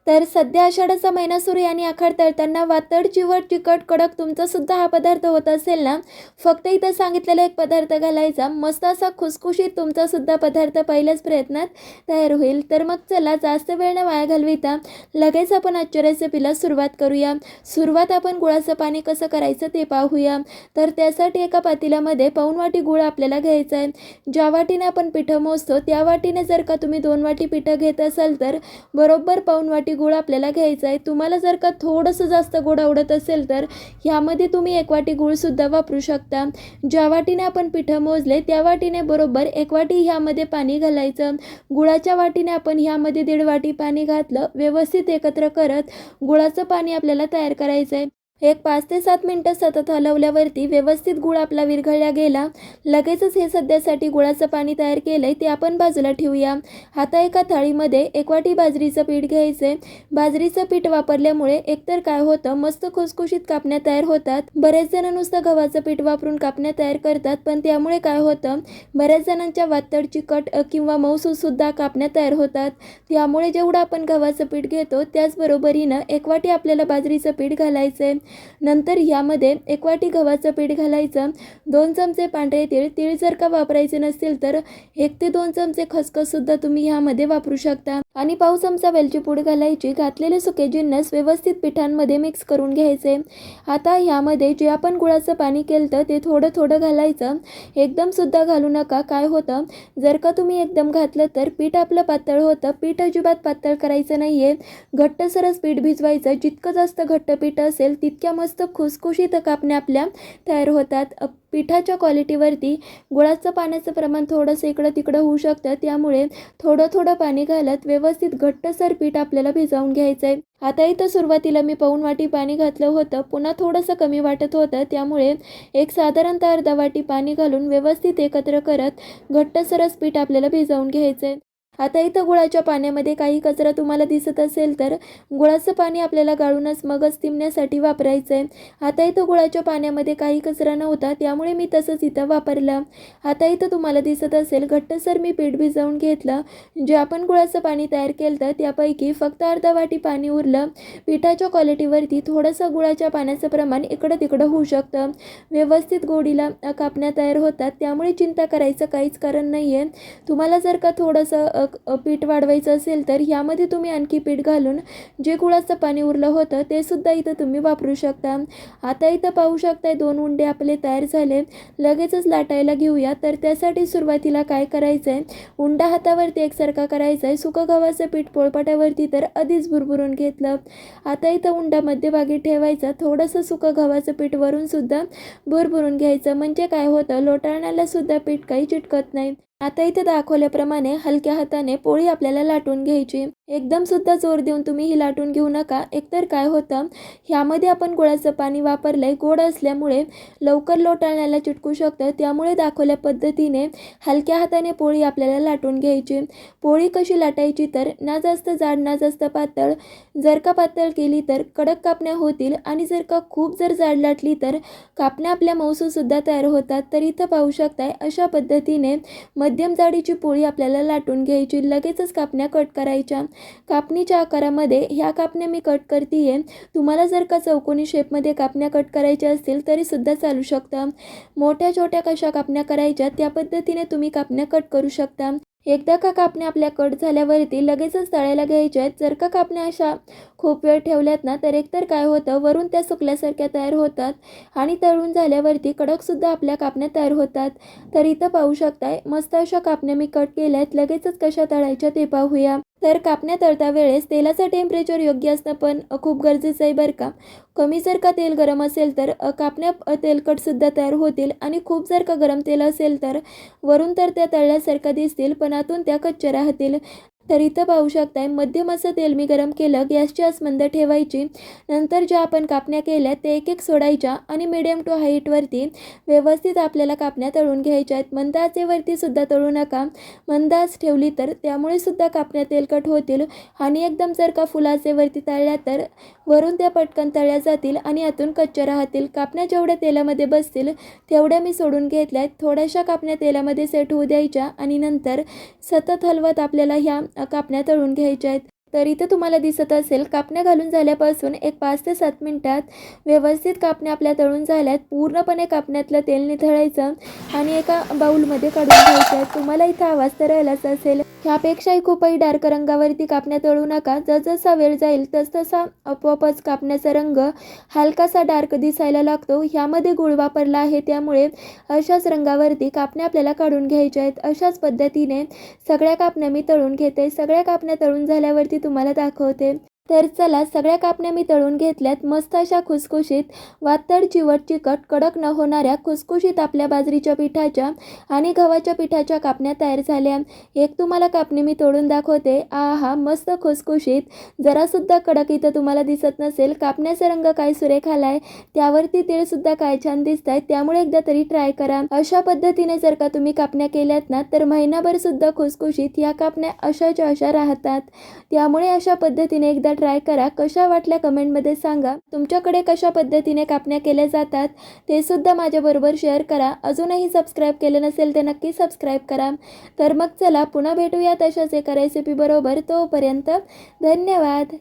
तर सध्या आषाढाचा महिना सुरू आहे आणि आखाड तळताना वातड, चिवट, चिकट, कडक तुमचा सुद्धा हा पदार्थ होत असेल ना, फक्त इथं सांगितलेला एक पदार्थ घालायचा, मस्त असा खुसखुशीत तुमचा सुद्धा पदार्थ पहिल्याच प्रयत्नात तयार होईल. तर मग चला जास्त वेळ न वाया घालविता लगेच आपण आजच्या रेसिपीला सुरुवात करूया. सुरुवात आपण गुळाचं पाणी कसं करायचं ते पाहूया. तर त्यासाठी एका पातेल्यामध्ये पाऊण वाटी गुळ आपल्याला घ्यायचा आहे. ज्या वाटीने आपण पिठं मोजतो त्या वाटीने जर का तुम्ही 2 वाटी पिठं घेत असाल तर बरोबर पाऊण वाटी गुळ आपल्याला घ्यायचा आहे. तुम्हाला जर का थोडंसं जास्त गोड आवडत असेल तर ह्यामध्ये तुम्ही 1 वाटी गुळसुद्धा वापरू शकता. ज्या वाटीने आपण पिठं मोजले त्या वाटीने बरोबर 1 वाटी ह्यामध्ये पाणी घालायचं. गुळाच्या वाटीने आपण ह्यामध्ये 1.5 वाटी पाणी घातलं. व्यवस्थित एकत्र करत गुळाचं पाणी आपल्याला तयार करायचं आहे. एक 5 ते 7 मिनटं सतत हलवल्यावरती व्यवस्थित गुळ आपला विरघळला गेला. लगेचच हे सध्यासाठी गुळाचं पाणी तयार केलंय ते आपण बाजूला ठेवूया. आता एका थाळीमध्ये 1 वाटी बाजरीचं पीठ घ्यायचंय. बाजरीचं पीठ वापरल्यामुळे एकतर काय होतं, मस्त खुसखुशीत कापण्या तयार होतात. बरेच जण नुसतं गव्हाचं पीठ वापरून कापण्या तयार करतात, पण त्यामुळे काय होतं, बऱ्याच जणांच्या वातड, चिकट किंवा मऊसूत सुद्धा कापण्या तयार होतात. त्यामुळे जेवढं आपण गव्हाचं पीठ घेतो त्याचबरोबरीनं 1 वाटी आपल्याला बाजरीचं पीठ घालायचंय. नंतर यामध्ये 1 वाटी गव्हाचं पीठ घालायचं. 2 चमचे पांढरे तीळ, तीळ जर का वापरायचे नसतील तर 1 ते 2 चमचे खसखस सुद्धा तुम्ही ह्यामध्ये वापरू शकता आणि पाव चमचा वेलची पूड घालायची. घातलेले सुके जिन्नस व्यवस्थित पिठांमध्ये मिक्स करून घ्यायचे. आता ह्यामध्ये जे आपण गुळाचं पाणी केलं ते थोडं थोडं घालायचं. एकदम सुद्धा घालू नका. काय होतं, जर का तुम्ही एकदम घातलं तर पीठ आपलं पातळ होतं. पीठ अजिबात पातळ करायचं नाहीये. घट्टसरच पीठ भिजवायचं. जितकं जास्त घट्ट पीठ असेल तितक्या मस्त खुसखुशीत कापण्या आपल्या तयार होतात. पिठाच्या क्वालिटीवरती गुळाचं पाण्याचं प्रमाण थोडंसं इकडं तिकडं होऊ शकतं. त्यामुळे थोडं थोडं पाणी घालत व्यवस्थित घट्टसर पीठ आपल्याला भिजवून घ्यायचं आहे. आता इथं सुरुवातीला मी पाऊण वाटी पाणी घातलं होतं, पुन्हा थोडंसं कमी वाटत होतं. त्यामुळे एक साधारणतः अर्धा वाटी पाणी घालून व्यवस्थित एकत्र करत घट्टसरच पीठ आपल्याला भिजवून घ्यायचं आहे. आता इथं गुळाच्या पाण्यामध्ये काही कचरा तुम्हाला दिसत असेल तर गुळाचं पाणी आपल्याला गाळूनच मगच तिंबण्यासाठी वापरायचं आहे. आता इथं गुळाच्या पाण्यामध्ये काही कचरा नव्हता, त्यामुळे मी तसंच इथं वापरलं. आता इथं तुम्हाला दिसत असेल घट्टसर मी पीठ भिजवून घेतलं. जे आपण गुळाचं पाणी तयार केलं त्यापैकी फक्त अर्धा वाटी पाणी उरलं. पिठाच्या क्वालिटीवरती थोडंसं गुळाच्या पाण्याचं प्रमाण इकडं तिकडं होऊ शकतं. व्यवस्थित गोडीला कापण्या तयार होतात, त्यामुळे चिंता करायचं काहीच कारण नाही आहे. तुम्हाला जर का थोडंसं पीठ वाढवायचं असेल तर ह्यामध्ये तुम्ही आणखी पीठ घालून जे गुळाचं पाणी उरलं होतं ते सुद्धा इथं तुम्ही वापरू शकता. आता इथं पाहू शकताय 2 उंडे आपले तयार झाले. लगेचच लाटायला घेऊया. तर त्यासाठी सुरुवातीला काय करायचं आहे, उंडा हातावरती एकसारखा करायचा आहे. सुकं गव्हाचं पीठ पोळपाटावरती तर आधीच भुरभुरून घेतलं. आता इथं उंडा मध्यभागी ठेवायचा. थोडंसं सुकं गव्हाचं पीठ वरून सुद्धा भुरभुरून घ्यायचं. म्हणजे काय होतं, लोटाळण्याला सुद्धा पीठ काही चिटकत नाही. आता इथे दाखवल्याप्रमाणे हलक्या हाताने पोळी आपल्याला लाटून घ्यायची. एकदम सुद्धा जोर देऊन तुम्ही ही लाटून घेऊ नका. एकतर काय होतं, ह्यामध्ये आपण गुळाचं पाणी वापरलंय. गोड असल्यामुळे लवकर लोटाळण्याला चिटकू शकतं. त्यामुळे दाखवल्या पद्धतीने हलक्या हाताने पोळी आपल्याला लाटून घ्यायची. पोळी कशी लाटायची तर ना जास्त जाड ना जास्त पातळ. जर का पातळ केली तर कडक कापण्या होतील आणि जर का खूप जर जाड लाटली तर कापण्या आपल्या मऊसूसुद्धा तयार होतात. तर इथं पाहू शकताय अशा पद्धतीने मध्यम जाडीची पोळी आपल्याला लाटून घ्यायची. लगेचच कापण्या कट करायच्या. कापणीच्या आकारामध्ये ह्या कापण्या मी कट करतीये. तुम्हाला जर का चौकोनी शेपमध्ये कापण्या कट करायच्या असतील तरी सुद्धा चालू शकतं. मोठ्या छोट्या कशा कापण्या करायच्या त्या पद्धतीने तुम्ही कापण्या कट करू शकता. एकदा का कापण्या आपल्या कट झाल्यावरती लगेचच तळायला घ्यायच्या आहेत. जर का कापण्या अशा खूप वेळ ठेवल्यात ना तर एकतर काय होतं, वरून त्या सुकल्यासारख्या तयार होतात आणि तळून झाल्यावरती कडकसुद्धा आपल्या कापण्या तयार होतात. तर इथं पाहू शकताय मस्त अशा कापण्या मी कट केल्यात. लगेचच कशा तळायच्या ते पाहूया. तर कापण्या तळता वेळेस तेलाचं टेम्परेचर योग्य असणं पण खूप गरजेचं आहे बरं का. कमी जर का तेल गरम असेल तर कापण्या तेलकटसुद्धा तयार होतील आणि खूप जर का गरम तेल असेल तर वरून तर त्या तळल्यासारख्या दिसतील पण आतून त्या कच्च्या राहतील. तर इथं पाहू शकताय मध्यम असं तेल मी गरम केलं. गॅसची आच मंद ठेवायची. नंतर ज्या आपण कापण्या केल्या ते एक एक सोडायच्या आणि मिडियम टू हाईटवरती व्यवस्थित आपल्याला कापण्या तळून घ्यायच्या आहेत. मंद आचेवरती सुद्धा तळू नका. मंद आच ठेवली तर त्यामुळे सुद्धा कापण्या तेलकट होतील आणि एकदम जर का फुल आचेवरती तळल्या तर वरून त्या पटकन तळल्या जातील आणि आतून कच्च्या राहतील. कापण्या जेवढ्या तेलामध्ये बसतील तेवढ्या मी सोडून घेतल्यात. थोड्याशा कापण्या तेलामध्ये सेट होऊ द्यायच्या आणि नंतर सतत हलवत आपल्याला ह्या कापण्या तळून घ्यायच्या आहेत. तर इथे तुम्हाला दिसत असेल कापण्या घालून झाल्यापासून एक 5 ते 7 मिनिटात व्यवस्थित कापण्या आपल्या तळून झाल्यात. पूर्णपणे कापण्यातलं तेल निथळायचं आणि एका बाउलमध्ये काढून घ्यायचं. तुम्हाला इथं आवाज तर राहिलाच असेल. ह्यापेक्षाही खूपही डार्क रंगावरती कापण्या तळू नका. जसजसा वेळ जाईल तसतसा आपोआपच कापण्याचा रंग हलकासा डार्क दिसायला लागतो. ह्यामध्ये गूळ वापरला आहे त्यामुळे अशाच रंगावरती कापण्या आपल्याला काढून घ्यायच्या आहेत. अशाच पद्धतीने सगळ्या कापण्या मी तळून घेते. सगळ्या कापण्या तळून झाल्यावरती तुम्हाला दाखवते. तर चला, सगळ्या कापण्या मी तळून घेतल्यात. मस्त अशा खुसखुशीत वातड चिवट चिकट कडक न होणाऱ्या खुसखुशीत आपल्या बाजरीच्या पिठाच्या आणि गव्हाच्या पिठाच्या कापण्या तयार झाल्या. एक तुम्हाला कापणी मी तोडून दाखवते. आहा, मस्त खुसखुशीत, जरासुद्धा कडक इथं तुम्हाला दिसत नसेल. कापण्याचा रंग काय सुरेख आलाय, त्यावरती तेलसुद्धा काय छान दिसत आहे. त्यामुळे एकदा तरी ट्राय करा. अशा पद्धतीने जर का तुम्ही कापण्या केल्यात ना तर महिनाभर सुद्धा खुसखुशीत ह्या कापण्या अशाच्या अशा राहतात. त्यामुळे अशा पद्धतीने एकदा ट्राय करा. कशा वाटल्या कमेंटमध्ये सांगा. तुमच्याकडे कशा पद्धतीने कापण्या केल्या जातात ते सुद्धा माझ्याबरोबर शेअर करा. अजूनही सबस्क्राईब केलं नसेल तर नक्की सबस्क्राईब करा. तर मग चला, पुन्हा भेटूयात अशाच एका रेसिपी बरोबर. तोपर्यंत धन्यवाद.